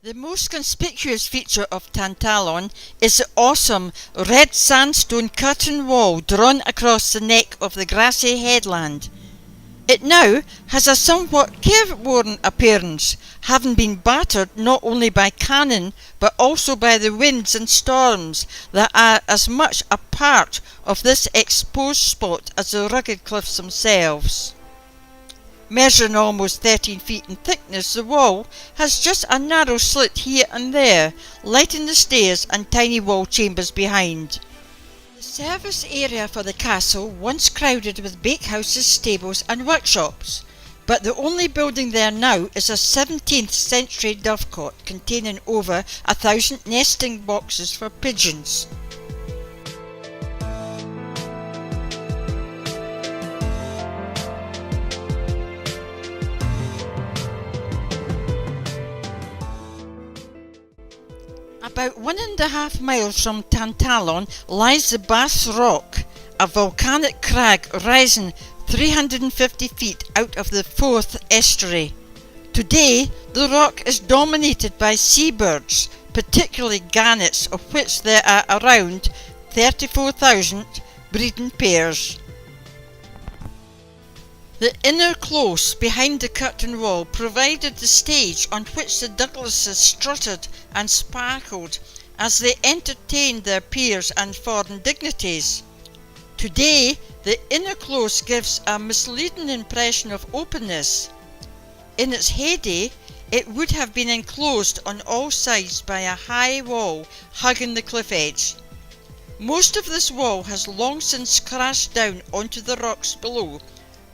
The most conspicuous feature of Tantallon is the awesome red sandstone curtain wall drawn across the neck of the grassy headland. It now has a somewhat careworn appearance, having been battered not only by cannon but also by the winds and storms that are as much a part of this exposed spot as the rugged cliffs themselves. Measuring almost 13 feet in thickness, the wall has just a narrow slit here and there, lighting the stairs and tiny wall chambers behind. The service area for the castle once crowded with bakehouses, stables and workshops, but the only building there now is a 17th century dovecote containing over 1,000 nesting boxes for pigeons. About 1.5 miles from Tantallon lies the Bath Rock, a volcanic crag rising 350 feet out of the Forth estuary. Today, the rock is dominated by seabirds, particularly gannets, of which there are around 34,000 breeding pairs. The inner close behind the curtain wall provided the stage on which the Douglases strutted and sparkled as they entertained their peers and foreign dignitaries. Today, the inner close gives a misleading impression of openness. In its heyday, it would have been enclosed on all sides by a high wall hugging the cliff edge. Most of this wall has long since crashed down onto the rocks below,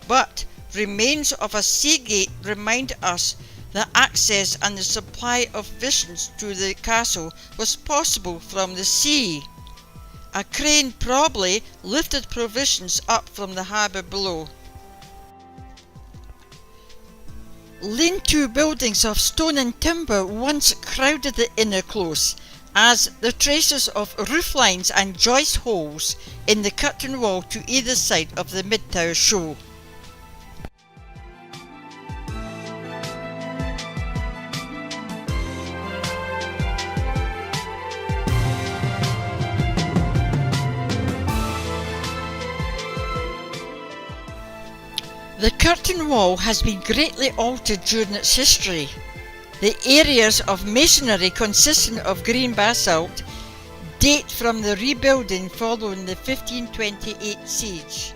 but remains of a sea gate remind us that access and the supply of provisions to the castle was possible from the sea. A crane probably lifted provisions up from the harbour below. Lean-to buildings of stone and timber once crowded the inner close, as the traces of roof lines and joist holes in the curtain wall to either side of the mid-tower show. The curtain wall has been greatly altered during its history. The areas of masonry consisting of green basalt date from the rebuilding following the 1528 siege.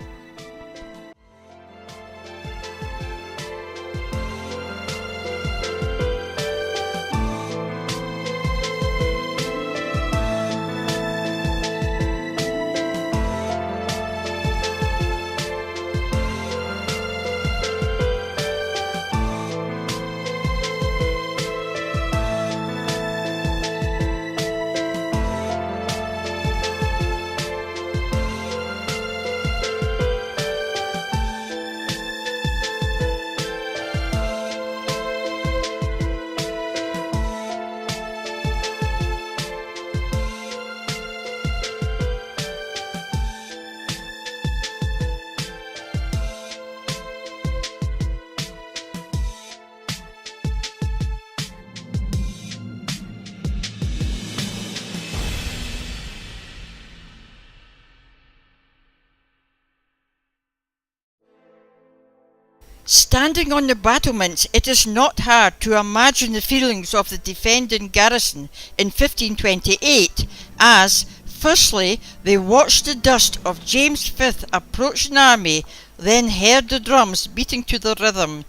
Standing on the battlements, it is not hard to imagine the feelings of the defending garrison in 1528 as, firstly, they watched the dust of James V approaching army, then heard the drums beating to the rhythm,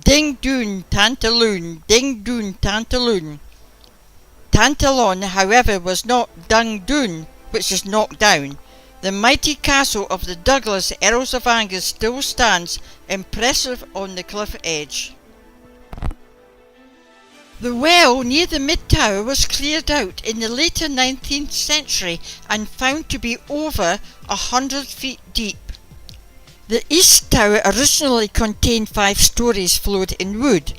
ding-doon, Tantallon, ding-doon, Tantallon. Tantallon, however, was not dung-doon, which is knocked down. The mighty castle of the Douglas Earls of Angus still stands impressive on the cliff edge. The well near the mid-tower was cleared out in the later 19th century and found to be over 100 feet deep. The east tower originally contained 5 stories floored in wood.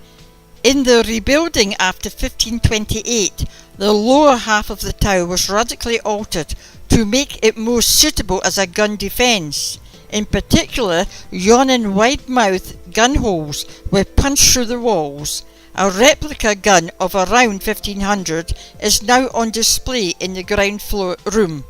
In the rebuilding after 1528, the lower half of the tower was radically altered to make it more suitable as a gun defence. In particular, yawning wide-mouthed gun holes were punched through the walls, A replica gun of around 1500 is now on display in the ground floor room.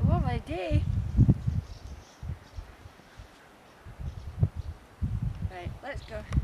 Lovely day. Right, let's go.